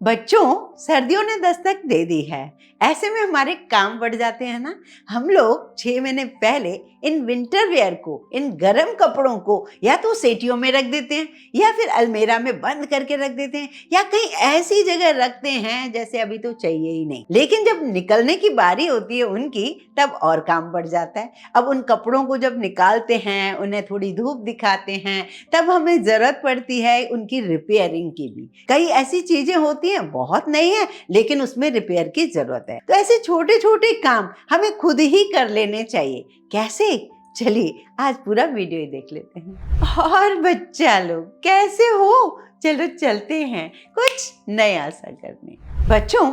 बच्चों, सर्दियों ने दस्तक दे दी है। ऐसे में हमारे काम बढ़ जाते हैं ना। हम लोग 6 महीने पहले इन विंटर वेयर को, इन गर्म कपड़ों को या तो सेटियों में रख देते हैं या फिर अलमीरा में बंद करके रख देते हैं या कहीं ऐसी जगह रखते हैं जैसे अभी तो चाहिए ही नहीं। लेकिन जब निकलने की बारी होती है उनकी, तब और काम बढ़ जाता है। अब उन कपड़ों को जब निकालते हैं, उन्हें थोड़ी धूप दिखाते हैं, तब हमें जरूरत पड़ती है उनकी रिपेयरिंग की भी। कई ऐसी चीजें होती हैं बहुत नई है लेकिन उसमें रिपेयर की जरूरत है। तो ऐसे छोटे छोटे काम हमें खुद ही कर लेने चाहिए। कैसे? चलिए आज पूरा वीडियो ही देख लेते हैं। और बच्चा लोग कैसे हो? चलो चलते हैं कुछ नया सा करने। बच्चों,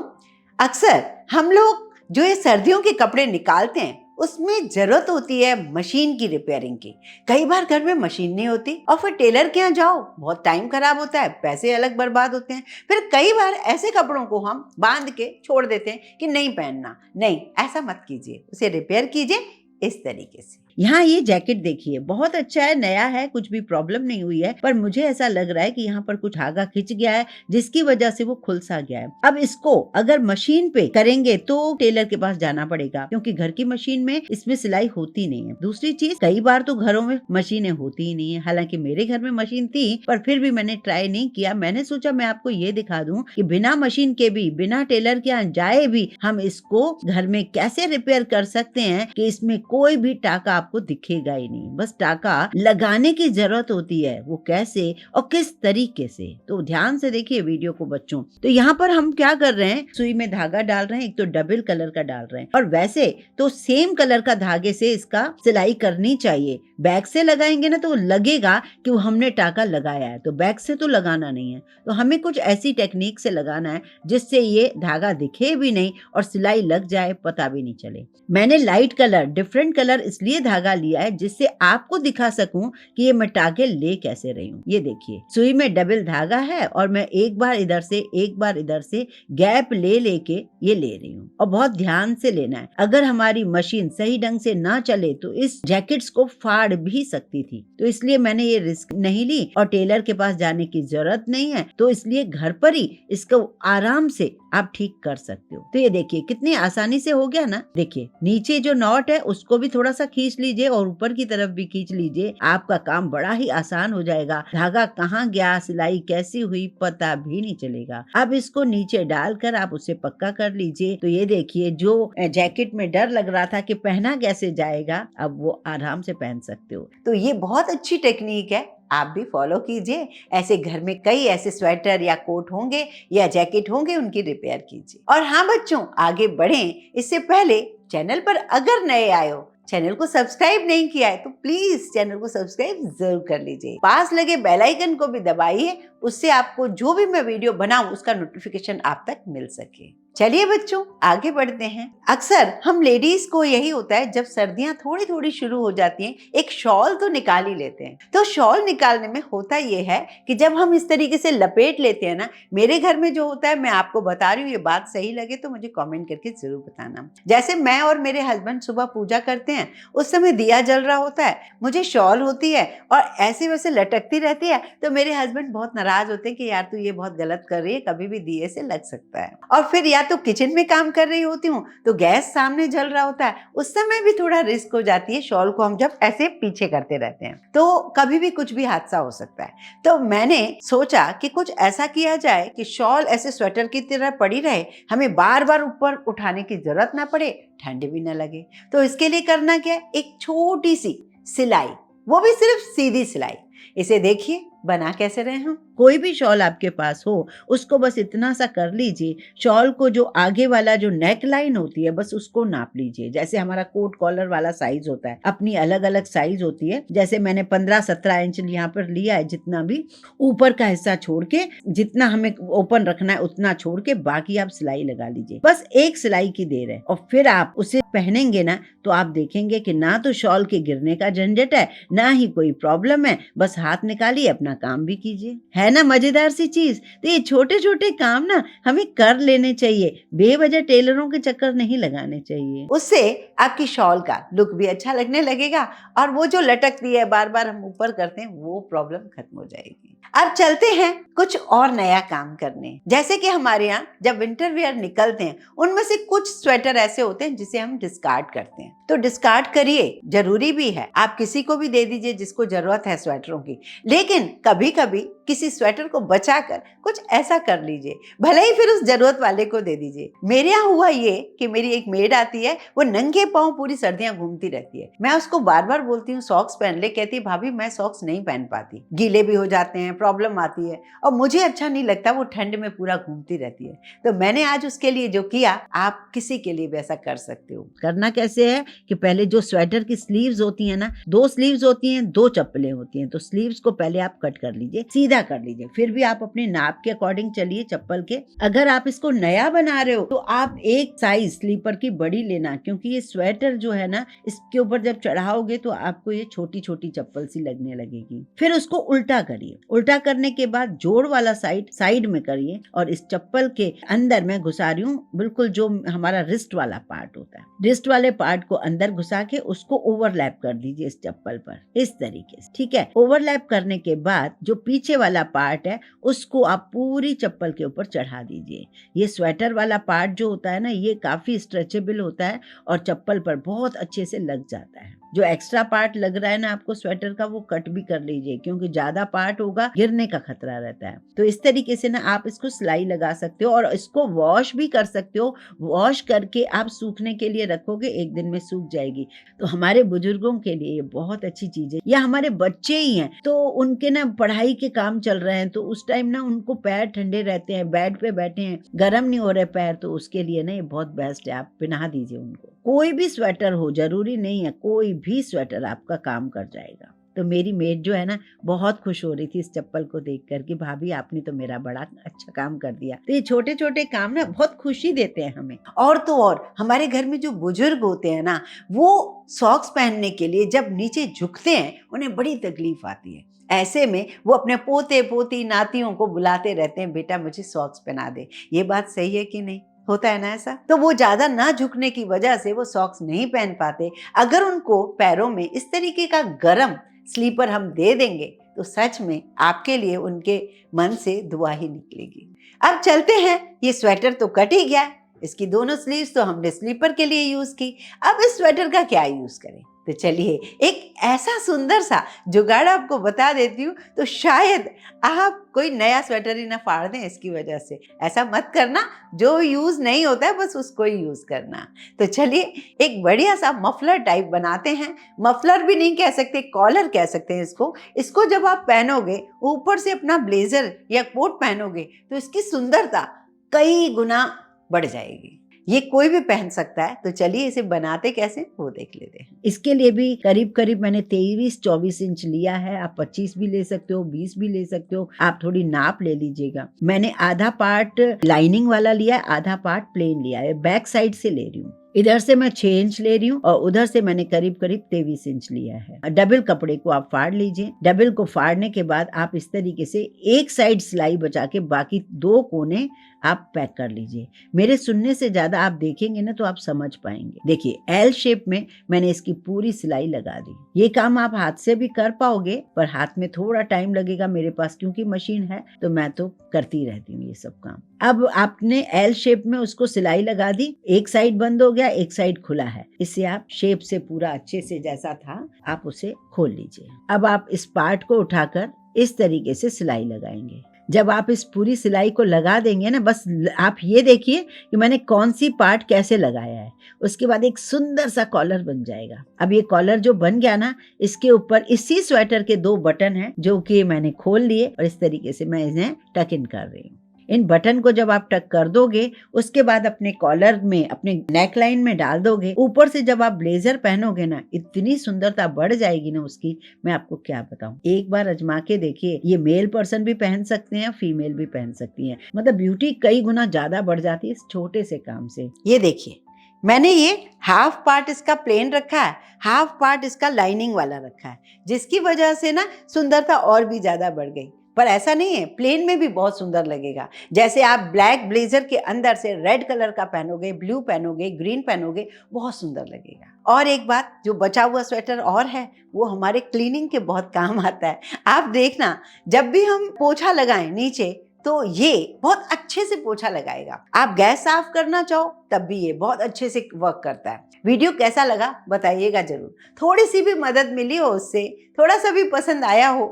अक्सर हम लोग जो ये सर्दियों के कपड़े निकालते हैं उसमें जरूरत होती है मशीन की रिपेयरिंग की। कई बार घर में मशीन नहीं होती और फिर टेलर के यहाँ जाओ, बहुत टाइम खराब होता है, पैसे अलग बर्बाद होते हैं। फिर कई बार ऐसे कपड़ों को हम बांध के छोड़ देते हैं कि नहीं पहनना। नहीं, ऐसा मत कीजिए, उसे रिपेयर कीजिए इस तरीके से। यहाँ ये जैकेट देखिए, बहुत अच्छा है, नया है, कुछ भी प्रॉब्लम नहीं हुई है, पर मुझे ऐसा लग रहा है कि यहाँ पर कुछ धागा खिंच गया है जिसकी वजह से वो खुल सा गया है। अब इसको अगर मशीन पे करेंगे तो टेलर के पास जाना पड़ेगा क्योंकि घर की मशीन में इसमें सिलाई होती नहीं है। दूसरी चीज, कई बार तो घरों में मशीनें होती ही नहीं है। हालांकि मेरे घर में मशीन थी पर फिर भी मैंने ट्राई नहीं किया। मैंने सोचा मैं आपको ये दिखा दूं कि बिना मशीन के भी, बिना टेलर के यहाँ जाए भी हम इसको घर में कैसे रिपेयर कर सकते हैं कि इसमें कोई भी टाका आपको दिखेगा ही नहीं। बस टाका लगाने की जरूरत होती है, वो कैसे और किस तरीके से। तो ध्यान से देखिए वीडियो को बच्चों। तो यहाँ पर हम क्या कर रहे हैं, सुई में धागा डाल रहे हैं, एक तो डबल कलर का डाल रहे हैं और वैसे तो सेम कलर का धागे से इसका सिलाई करनी चाहिए। बैक से लगाएंगे ना तो लगेगा कि वो हमने टाका लगाया है, तो बैक से तो लगाना नहीं है। तो हमें कुछ ऐसी टेक्निक से लगाना है जिससे ये धागा दिखे भी नहीं और सिलाई लग जाए, पता भी नहीं चले। मैंने लाइट कलर, डिफरेंट कलर इसलिए धागा लिया है जिससे आपको दिखा सकूं कि ये मैं टाके ले कैसे रही हूँ। ये देखिए, सुई में डबल धागा है और मैं एक बार इधर से एक बार इधर से गैप ले लेके ये ले रही हूँ। और बहुत ध्यान से लेना है। अगर हमारी मशीन सही ढंग से ना चले तो इस जैकेट्स को फाड़ भी सकती थी, तो इसलिए मैंने ये रिस्क नहीं ली और टेलर के पास जाने की जरूरत नहीं है। तो इसलिए घर पर ही इसको आराम से आप ठीक कर सकते हो। तो ये देखिए कितनी आसानी से हो गया ना। देखिए नीचे जो नॉट है उसको भी थोड़ा सा खींच लीजिए और ऊपर की तरफ भी खींच लीजिए, आपका काम बड़ा ही आसान हो जाएगा। धागा कहाँ गया, सिलाई कैसी हुई, पता भी नहीं चलेगा। अब इसको नीचे डालकर आप उसे पक्का कर लीजिए। तो ये देखिए, जो जैकेट में डर लग रहा था कि पहना कैसे जाएगा, अब वो आराम से पहन सकते हो। तो ये बहुत अच्छी टेक्निक है, आप भी फॉलो कीजिए। ऐसे घर में कई ऐसे स्वेटर या कोट होंगे या जैकेट होंगे, उनकी रिपेयर कीजिए। और हाँ बच्चों, आगे बढ़ें इससे पहले चैनल पर अगर नए आए हो, चैनल को सब्सक्राइब नहीं किया है तो प्लीज चैनल को सब्सक्राइब जरूर कर लीजिए। पास लगे बेल आइकन को भी दबाइए, उससे आपको जो भी मैं वीडियो बनाऊं उसका नोटिफिकेशन आप तक मिल सके। चलिए बच्चों, आगे बढ़ते हैं। अक्सर हम लेडीज को यही होता है, जब सर्दियां थोड़ी थोड़ी शुरू हो जाती हैं, एक शॉल तो निकाल ही लेते हैं। तो शॉल निकालने में होता ये है कि जब हम इस तरीके से लपेट लेते हैं ना, मेरे घर में जो होता है, मैं आपको बता रही हूँ, ये बात सही लगे तो मुझे कमेंट करके जरूर बताना। जैसे मैं और मेरे हस्बैंड सुबह पूजा करते हैं, उस समय दिया जल रहा होता है, मुझे शॉल होती है और ऐसे वैसे लटकती रहती है, तो मेरे हस्बैंड बहुत नाराज होते हैं कि यार तू ये बहुत गलत कर रही है, कभी भी दिए से लग सकता है। और फिर या तो किचन में काम कर रही होती हूँ तो गैस सामने जल रहा होता है, उस समय भी थोड़ा रिस्क हो जाती है। शॉल को हम जब ऐसे पीछे करते रहते हैं तो कभी भी कुछ भी हादसा हो सकता है। तो मैंने सोचा कि कुछ ऐसा किया जाए कि शॉल ऐसे स्वेटर की तरह पड़ी रहे, हमें बार बार ऊपर उठाने की जरूरत ना पड़े, ठंड भी ना लगे। तो इसके लिए करना क्या है, एक छोटी सी सिलाई, वो भी सिर्फ सीधी सिलाई। इसे देखिए बना कैसे रहे हम। कोई भी शॉल आपके पास हो उसको बस इतना सा कर लीजिए, शॉल को जो आगे वाला जो नेक लाइन होती है बस उसको नाप लीजिए। जैसे हमारा कोट कॉलर वाला साइज होता है, अपनी अलग अलग साइज होती है। जैसे मैंने 15-17 इंच यहाँ पर लिया है, जितना भी ऊपर का हिस्सा छोड़ के, जितना हमें ओपन रखना है उतना छोड़ के बाकी आप सिलाई लगा लीजिए। बस एक सिलाई की देर है और फिर आप उसे पहनेंगे ना तो आप देखेंगे कि ना तो शॉल के गिरने का झंझट है, ना ही कोई प्रॉब्लम है। बस हाथ निकालिए, अपना अपना काम भी कीजिए। है ना मजेदार सी चीज। तो ये छोटे छोटे काम ना हमें कर लेने चाहिए, बेवजह टेलरों के चक्कर नहीं लगाने चाहिए। उससे आपकी शॉल का लुक भी अच्छा लगने लगेगा और वो जो लटकती है बार बार हम ऊपर करते हैं वो प्रॉब्लम खत्म हो जाएगी। अब चलते हैं कुछ और नया काम करने। जैसे कि हमारे यहाँ जब विंटर वियर निकलते हैं उनमें से कुछ स्वेटर ऐसे होते हैं जिसे हम डिस्कार्ड करते हैं, तो डिस्कार्ड करिए, जरूरी भी है। आप किसी को भी दे दीजिए जिसको जरूरत है स्वेटरों की, लेकिन कभी कभी किसी स्वेटर को बचाकर कुछ ऐसा कर लीजिए, भले ही फिर उस जरूरत वाले को दे दीजिए। मेरे यहाँ हुआ ये कि मेरी एक मेड आती है, वो नंगे पांव पूरी सर्दियां घूमती रहती है। मैं उसको बार बार बोलती हूँ सॉक्स पहन ले, कहती है भाभी मैं सॉक्स नहीं पहन पाती, गीले भी हो जाते हैं, प्रॉब्लम आती है और मुझे अच्छा नहीं लगता, वो ठंड में पूरा घूमती रहती है। तो मैंने आज उसके लिए जो किया, आप किसी के लिए भी ऐसा कर सकते हो। करना कैसे है कि पहले जो स्वेटर की स्लीव्स होती है ना, 2 स्लीव्स होती हैं, 2 चप्पलें होती हैं, तो स्लीव्स को पहले आप कट कर लीजिए, सीधा कर लीजिए, फिर भी आप अपने नाप के अकॉर्डिंग चलिए चप्पल के। अगर आप इसको नया बना रहे हो तो आप एक साइज स्लीपर की बड़ी लेना, क्योंकि ये स्वेटर जो है ना, इसके ऊपर जब चढ़ाओगे तो आपको ये छोटी छोटी चप्पल सी लगने लगेगी। फिर उसको उल्टा करिए, उल्टा करने के बाद जोड़ वाला साइड में करिए और इस चप्पल के अंदर मैं घुसा रही हूँ बिल्कुल जो हमारा रिस्ट वाला पार्ट होता है, रिस्ट वाले पार्ट को अंदर घुसा के उसको ओवरलैप कर दीजिए इस चप्पल पर, इस तरीके से। ठीक है, ओवरलैप करने के बाद जो पीछे वाला पार्ट है उसको आप पूरी चप्पल के ऊपर चढ़ा दीजिए। ये स्वेटर वाला पार्ट जो होता है ना, ये काफी स्ट्रेचेबल होता है और चप्पल पर बहुत अच्छे से लग जाता है। जो एक्स्ट्रा पार्ट लग रहा है ना आपको स्वेटर का, वो कट भी कर लीजिए, क्योंकि ज्यादा पार्ट होगा गिरने का खतरा रहता है। तो इस तरीके से ना आप इसको सिलाई लगा सकते हो और इसको वॉश भी कर सकते हो। वॉश करके आप सूखने के लिए रखोगे, 1 दिन में सूख जाएगी। तो हमारे बुजुर्गों के लिए ये बहुत अच्छी चीज है। या हमारे बच्चे ही हैं तो उनके ना पढ़ाई के काम चल रहे हैं, तो उस टाइम ना उनको पैर ठंडे रहते हैं, बेड पे बैठे हैं, गर्म नहीं हो रहे पैर, तो उसके लिए ना ये बहुत बेस्ट है, आप पहना दीजिए उनको। कोई भी स्वेटर हो, जरूरी नहीं है, कोई भी स्वेटर आपका काम कर जाएगा। तो मेरी मेड जो है ना बहुत खुश हो रही थी इस चप्पल को देख कर कि भाभी आपने तो मेरा बड़ा अच्छा काम कर दिया। तो ये छोटे छोटे काम ना बहुत खुशी देते हैं हमें। और तो और हमारे घर में जो बुजुर्ग होते हैं ना, वो सॉक्स पहनने के लिए जब नीचे झुकते हैं उन्हें बड़ी तकलीफ आती है। ऐसे में वो अपने पोते पोती नातियों को बुलाते रहते हैं, बेटा मुझे सॉक्स पहना दे। ये बात सही है कि नहीं? होता है ना ऐसा? तो वो ज्यादा ना झुकने की वजह से वो सॉक्स नहीं पहन पाते। अगर उनको पैरों में इस तरीके का गरम स्लीपर हम दे देंगे तो सच में आपके लिए उनके मन से दुआ ही निकलेगी। अब चलते हैं, ये स्वेटर तो कट ही गया, इसकी दोनों स्लीव्स तो हमने स्लीपर के लिए यूज की। अब इस स्वेटर का क्या यूज करें? तो चलिए एक ऐसा सुंदर सा जुगाड़ आपको बता देती हूँ, तो शायद आप कोई नया स्वेटर ही ना फाड़ दें इसकी वजह से। ऐसा मत करना, जो यूज नहीं होता है बस उसको ही यूज करना। तो चलिए एक बढ़िया सा मफलर टाइप बनाते हैं। मफलर भी नहीं कह सकते, कॉलर कह सकते हैं इसको। इसको जब आप पहनोगे, ऊपर से अपना ब्लेजर या कोट पहनोगे, तो इसकी सुंदरता कई गुना बढ़ जाएगी। ये कोई भी पहन सकता है। तो चलिए इसे बनाते कैसे वो देख लेते हैं। इसके लिए भी करीब करीब मैंने 23-24 इंच लिया है। आप 25 भी ले सकते हो, 20 भी ले सकते हो, आप थोड़ी नाप ले लीजिएगा। मैंने आधा पार्ट लाइनिंग वाला लिया है, आधा पार्ट प्लेन लिया है। बैक साइड से ले रही हूँ, इधर से मैं 6 इंच ले रही हूँ और उधर से मैंने करीब करीब 23 इंच लिया है। डबल कपड़े को आप फाड़ लीजिए। डबल को फाड़ने के बाद आप इस तरीके से एक साइड सिलाई बचा के बाकी 2 कोने आप पैक कर लीजिए। मेरे सुनने से ज्यादा आप देखेंगे ना तो आप समझ पाएंगे। देखिए एल शेप में मैंने इसकी पूरी सिलाई लगा दी। ये काम आप हाथ से भी कर पाओगे, पर हाथ में थोड़ा टाइम लगेगा। मेरे पास क्योंकि मशीन है तो मैं तो करती रहती हूँ ये सब काम। अब आपने एल शेप में उसको सिलाई लगा दी, एक साइड बंद हो गया, एक साइड खुला है। इससे आप शेप से पूरा अच्छे से जैसा था आप उसे खोल लीजिए। अब आप इस पार्ट को उठाकर इस तरीके से सिलाई लगाएंगे। जब आप इस पूरी सिलाई को लगा देंगे ना, बस आप ये देखिए कि मैंने कौन सी पार्ट कैसे लगाया है। उसके बाद एक सुंदर सा कॉलर बन जाएगा। अब ये कॉलर जो बन गया ना, इसके ऊपर इसी स्वेटर के 2 बटन हैं जो कि मैंने खोल लिए और इस तरीके से मैं इन्हें टक इन कर रही हूँ। इन बटन को जब आप टक कर दोगे, उसके बाद अपने कॉलर में, अपने नेक लाइन में डाल दोगे। ऊपर से जब आप ब्लेजर पहनोगे ना, इतनी सुंदरता बढ़ जाएगी ना उसकी, मैं आपको क्या बताऊं। एक बार आजमा के देखिए। ये मेल पर्सन भी पहन सकते हैं, फीमेल भी पहन सकती हैं। मतलब ब्यूटी कई गुना ज्यादा बढ़ जाती है इस छोटे से काम से। ये देखिए मैंने ये हाफ पार्ट इसका प्लेन रखा है, हाफ पार्ट इसका लाइनिंग वाला रखा है, जिसकी वजह से ना सुंदरता और भी ज़्यादा बढ़ गई। पर ऐसा नहीं है, प्लेन में भी बहुत सुंदर लगेगा। जैसे आप ब्लैक ब्लेजर के अंदर से रेड कलर का पहनोगे, ब्लू पहनोगे, ग्रीन पहनोगे, बहुत सुंदर लगेगा। और एक बात, जो बचा हुआ स्वेटर और है वो हमारे क्लीनिंग के बहुत काम आता है। आप देखना, जब भी हम पोछा लगाएं नीचे तो ये बहुत अच्छे से पोछा लगाएगा। आप गैस साफ करना चाहो तब भी ये बहुत अच्छे से वर्क करता है। वीडियो कैसा लगा बताइएगा जरूर। थोड़ी सी भी मदद मिली हो उससे, थोड़ा सा भी पसंद आया हो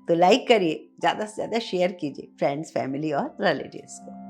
तो लाइक करिए, ज़्यादा से ज़्यादा शेयर कीजिए फ्रेंड्स, फैमिली और रिलेटिव्स को।